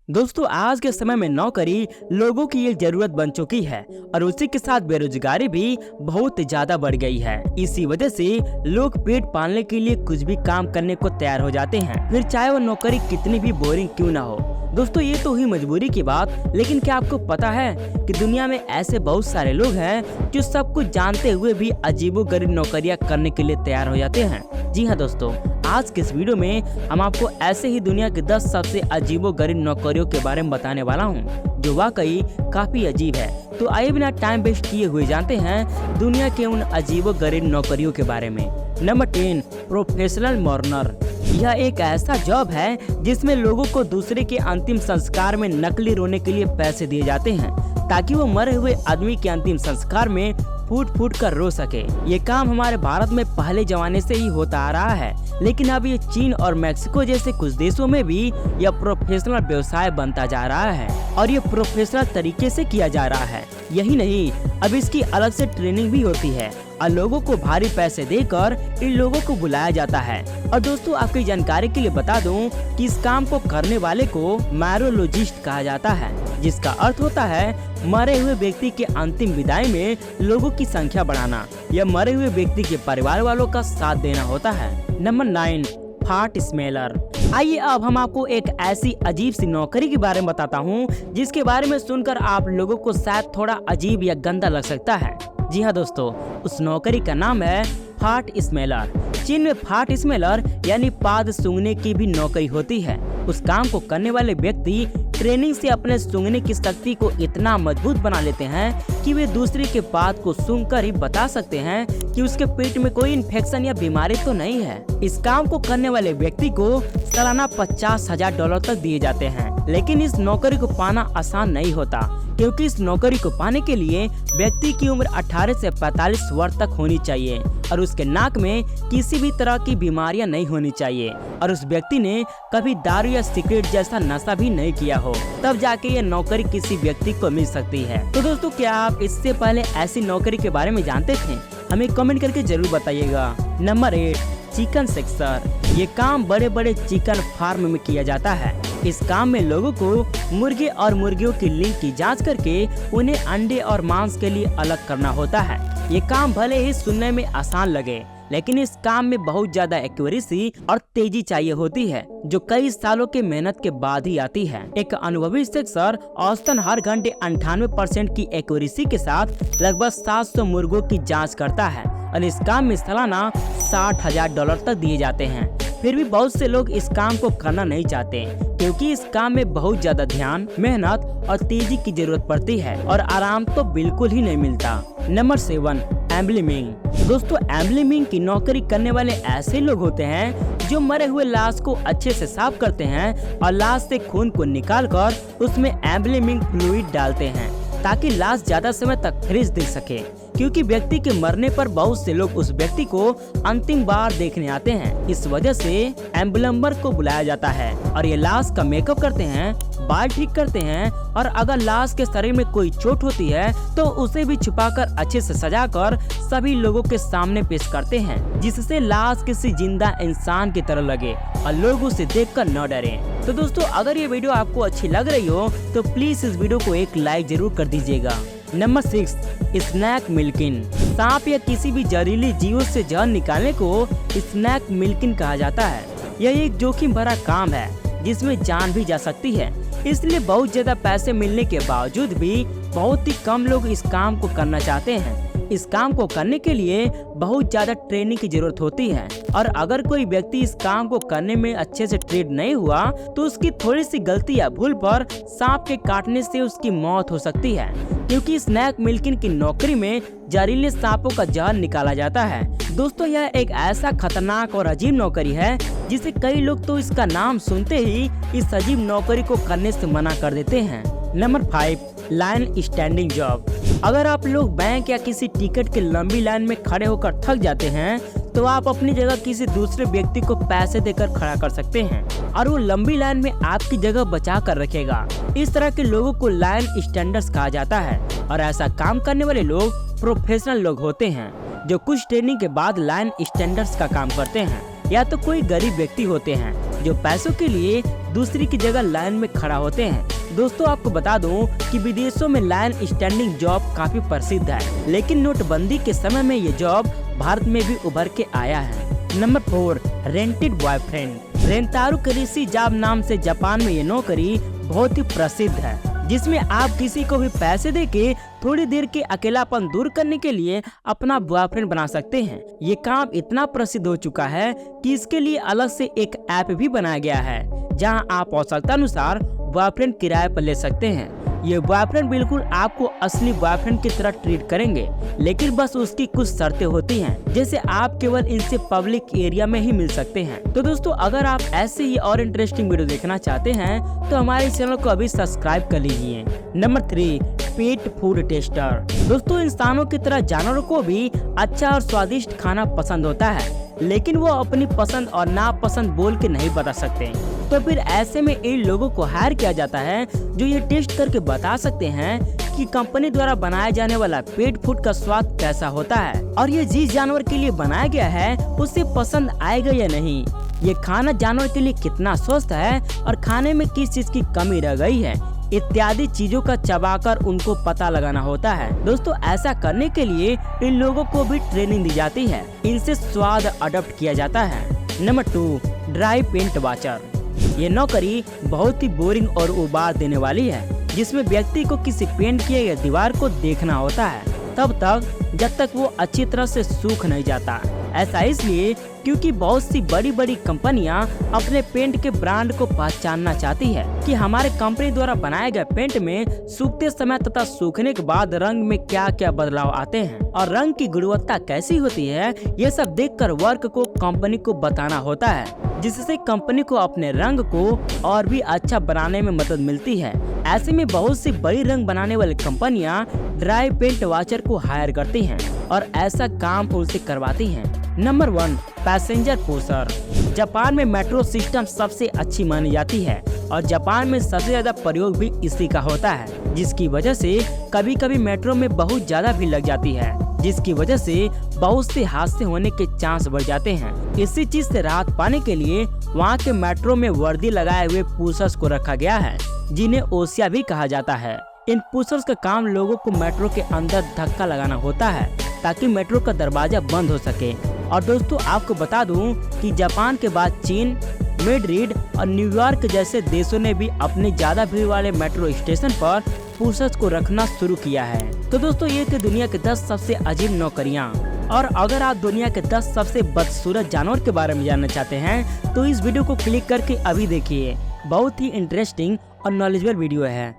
दोस्तों आज के समय में नौकरी लोगों की एक जरूरत बन चुकी है और उसी के साथ बेरोजगारी भी बहुत ज्यादा बढ़ गई है। इसी वजह से लोग पेट पालने के लिए कुछ भी काम करने को तैयार हो जाते हैं, फिर चाहे वो नौकरी कितनी भी बोरिंग क्यों ना हो। दोस्तों ये तो हुई मजबूरी की बात, लेकिन क्या आपको पता है कि दुनिया में ऐसे बहुत सारे लोग हैं जो सब कुछ जानते हुए भी अजीबोगरीब नौकरियां करने के लिए तैयार हो जाते हैं। जी हाँ दोस्तों, आज के इस वीडियो में हम आपको ऐसे ही दुनिया की 10 सबसे अजीबोगरीब नौकरियों के बारे में बताने वाला हूँ जो वाकई काफी अजीब है। तो आइए बिना टाइम वेस्ट किए हुए जानते हैं दुनिया के उन अजीबोगरीब नौकरियों के बारे में। Number 10, professional mourner. यह एक ऐसा जॉब है जिसमें लोगों को दूसरे के अंतिम संस्कार में नकली रोने के लिए पैसे दिए जाते हैं ताकि वो मरे हुए आदमी के अंतिम संस्कार में फूट फूट कर रो सके। ये काम हमारे भारत में पहले जमाने से ही होता आ रहा है, लेकिन अब ये चीन और मेक्सिको जैसे कुछ देशों में भी यह प्रोफेशनल व्यवसाय बनता जा रहा है और ये प्रोफेशनल तरीके से किया जा रहा है। यही नहीं, अब इसकी अलग से ट्रेनिंग भी होती है और लोगों को भारी पैसे देकर इन लोगों को बुलाया जाता है। और दोस्तों आपकी जानकारी के लिए बता दूं कि इस काम को करने वाले को मैरोलॉजिस्ट कहा जाता है, जिसका अर्थ होता है मरे हुए व्यक्ति के अंतिम विदाई में लोगों की संख्या बढ़ाना या मरे हुए व्यक्ति के परिवार वालों का साथ देना होता है। Number 9, fart smeller. आइए अब हम आपको एक ऐसी अजीब सी नौकरी के बारे में बताता हूँ जिसके बारे में सुनकर आप लोगों को शायद थोड़ा अजीब या गंदा लग सकता है। जी हाँ दोस्तों, उस नौकरी का नाम है फार्ट स्मेलर। चीन में फार्ट स्मेलर यानी पाद सूंघने की भी नौकरी होती है। उस काम को करने वाले व्यक्ति ट्रेनिंग से अपने सूंघने की शक्ति को इतना मजबूत बना लेते हैं कि वे दूसरे के पाद को सूंघकर ही बता सकते हैं कि उसके पेट में कोई इन्फेक्शन या बीमारी तो नहीं है। इस काम को करने वाले व्यक्ति को सालाना $50,000 तक दिए जाते हैं, लेकिन इस नौकरी को पाना आसान नहीं होता क्योंकि इस नौकरी को पाने के लिए व्यक्ति की उम्र 18 से 45 वर्ष तक होनी चाहिए और उसके नाक में किसी भी तरह की बीमारियां नहीं होनी चाहिए और उस व्यक्ति ने कभी दारू या सिगरेट जैसा नशा भी नहीं किया हो, तब जाके ये नौकरी किसी व्यक्ति को मिल सकती है। तो दोस्तों क्या आप इससे पहले ऐसी नौकरी के बारे में जानते थे? हमें कमेंट करके जरूर बताइएगा। Number 8, chicken sexer. ये काम बड़े बड़े चिकन फार्म में किया जाता है। इस काम में लोगों को मुर्गे और मुर्गियों की लिंग की जांच करके उन्हें अंडे और मांस के लिए अलग करना होता है। ये काम भले ही सुनने में आसान लगे, लेकिन इस काम में बहुत ज्यादा एक्यूरेसी और तेजी चाहिए होती है जो कई सालों के मेहनत के बाद ही आती है। एक अनुभवी सेक्सर औसतन हर घंटे 98% की एक्यूरेसी के साथ लगभग 700 मुर्गों की जांच करता है और इस काम में सालाना $60,000 तक दिए जाते हैं। फिर भी बहुत से लोग इस काम को करना नहीं चाहते क्योंकि इस काम में बहुत ज्यादा ध्यान, मेहनत और तेजी की जरूरत पड़ती है और आराम तो बिल्कुल ही नहीं मिलता। नंबर 7, एम्बलिमिंग। दोस्तों एम्बलिमिंग की नौकरी करने वाले ऐसे लोग होते हैं जो मरे हुए लाश को अच्छे से साफ करते हैं और लाश से खून को निकालकर उसमें एम्बलिमिंग फ्लूइड डालते हैं ताकि लाश ज्यादा समय तक फ्रेश दिख सके, क्योंकि व्यक्ति के मरने पर बहुत से लोग उस व्यक्ति को अंतिम बार देखने आते हैं। इस वजह से एम्बलम्बर को बुलाया जाता है और ये लाश का मेकअप करते हैं, बाल ठीक करते हैं और अगर लाश के शरीर में कोई चोट होती है तो उसे भी छुपाकर अच्छे से सजाकर सभी लोगों के सामने पेश करते हैं, जिससे लाश किसी जिंदा इंसान की तरह लगे और लोग उसे देखकर न डरें। तो दोस्तों अगर ये वीडियो आपको अच्छी लग रही हो तो प्लीज इस वीडियो को एक लाइक जरूर कर दीजिएगा। Number 6, snake milking. सांप या किसी भी जहरीली जीव से जहर निकालने को स्नैक मिल्किंग कहा जाता है। यह एक जोखिम भरा काम है जिसमें जान भी जा सकती है, इसलिए बहुत ज्यादा पैसे मिलने के बावजूद भी बहुत ही कम लोग इस काम को करना चाहते हैं। इस काम को करने के लिए बहुत ज्यादा ट्रेनिंग की जरूरत होती है और अगर कोई व्यक्ति इस काम को करने में अच्छे से ट्रेन नहीं हुआ तो उसकी थोड़ी सी गलती या भूल पर सांप के काटने से उसकी मौत हो सकती है, क्योंकि स्नैक मिल्किंग की नौकरी में जहरीले सांपों का जहर निकाला जाता है। दोस्तों यह एक ऐसा खतरनाक और अजीब नौकरी है जिसे कई लोग तो इसका नाम सुनते ही इस अजीब नौकरी को करने से मना कर देते हैं। Number 5, line standing job. अगर आप लोग बैंक या किसी टिकट की लंबी लाइन में खड़े होकर थक जाते हैं तो आप अपनी जगह किसी दूसरे व्यक्ति को पैसे देकर खड़ा कर सकते हैं और वो लंबी लाइन में आपकी जगह बचा कर रखेगा। इस तरह के लोगों को लाइन स्टैंडर्स कहा जाता है और ऐसा काम करने वाले लोग प्रोफेशनल लोग होते हैं जो कुछ ट्रेनिंग के बाद लाइन स्टैंडर्स का काम करते हैं, या तो कोई गरीब व्यक्ति होते हैं जो पैसों के लिए दूसरी की जगह लाइन में खड़ा होते हैं। दोस्तों आपको बता दूं कि विदेशों में लाइन स्टैंडिंग जॉब काफी प्रसिद्ध है, लेकिन नोटबंदी के समय में ये जॉब भारत में भी उभर के आया है। Number 4, rented boyfriend. रेंतारू करिशी जॉब नाम से जापान में ये नौकरी बहुत ही प्रसिद्ध है, जिसमें आप किसी को भी पैसे देके थोड़ी देर के अकेलापन दूर करने के लिए अपना बॉयफ्रेंड बना सकते हैं। ये काम इतना प्रसिद्ध हो चुका है कि इसके लिए अलग से एक ऐप भी बनाया गया है, जहां आप आवश्यकता अनुसार बॉयफ्रेंड किराए पर ले सकते हैं। ये बॉयफ्रेंड बिल्कुल आपको असली बॉयफ्रेंड की तरह ट्रीट करेंगे, लेकिन बस उसकी कुछ शर्तें होती हैं, जैसे आप केवल इनसे पब्लिक एरिया में ही मिल सकते हैं। तो दोस्तों अगर आप ऐसे ही और इंटरेस्टिंग वीडियो देखना चाहते हैं तो हमारे चैनल को अभी सब्सक्राइब कर लीजिए। Number 3, pet food tester. दोस्तों इंसानों की तरह जानवरों को भी अच्छा और स्वादिष्ट खाना पसंद होता है, लेकिन वो अपनी पसंद और नापसंद बोल के नहीं बता सकते। तो फिर ऐसे में इन लोगों को हायर किया जाता है जो ये टेस्ट करके बता सकते हैं कि कंपनी द्वारा बनाया जाने वाला पेट फूड का स्वाद कैसा होता है और ये जिस जानवर के लिए बनाया गया है उसे पसंद आएगा या नहीं। ये खाना जानवर के लिए कितना स्वस्थ है और खाने में किस चीज की कमी रह गई है इत्यादि चीजों का चबाकर उनको पता लगाना होता है। दोस्तों ऐसा करने के लिए इन लोगों को भी ट्रेनिंग दी जाती है, इनसे स्वाद अडॉप्ट किया जाता है। Number 2, dry paint watcher. ये नौकरी बहुत ही बोरिंग और उबार देने वाली है, जिसमें व्यक्ति को किसी पेंट किए गए दीवार को देखना होता है तब तक जब तक वो अच्छी तरह से सूख नहीं जाता। ऐसा इसलिए क्योंकि बहुत सी बड़ी बड़ी कंपनियां अपने पेंट के ब्रांड को पहचानना चाहती है कि हमारे कंपनी द्वारा बनाए गए पेंट में सूखते समय तथा सूखने के बाद रंग में क्या क्या बदलाव आते हैं और रंग की गुणवत्ता कैसी होती है, ये सब देखकर वर्क को कंपनी को बताना होता है, जिससे कंपनी को अपने रंग को और भी अच्छा बनाने में मदद मिलती है। ऐसे में बहुत सी बड़ी रंग बनाने वाली कंपनियां ड्राई पेंट वॉचर को हायर करती हैं और ऐसा काम उनसे करवाती हैं। Number 1, passenger pusher. जापान में मेट्रो सिस्टम सबसे अच्छी मानी जाती है और जापान में सबसे ज्यादा प्रयोग भी इसी का होता है, जिसकी वजह से कभी कभी मेट्रो में बहुत ज्यादा भीड़ लग जाती है, जिसकी वजह से बहुत से हादसे होने के चांस बढ़ जाते हैं। इसी चीज से राहत पाने के लिए वहाँ के मेट्रो में वर्दी लगाए हुए पुशर्स को रखा गया है, जिन्हें ओसिया भी कहा जाता है। इन पुशर्स का काम लोगों को मेट्रो के अंदर धक्का लगाना होता है ताकि मेट्रो का दरवाजा बंद हो सके। और दोस्तों आपको बता दूं कि जापान के बाद चीन, मैड्रिड और न्यूयॉर्क जैसे देशों ने भी अपने ज्यादा भीड़ वाले मेट्रो स्टेशन पर पुशर्स को रखना शुरू किया है। तो दोस्तों ये थे दुनिया के 10 सबसे अजीब नौकरियां। और अगर आप दुनिया के 10 सबसे बदसूरत जानवर के बारे में जानना चाहते हैं तो इस वीडियो को क्लिक करके अभी देखिए, बहुत ही इंटरेस्टिंग और नॉलेजेबल वीडियो है।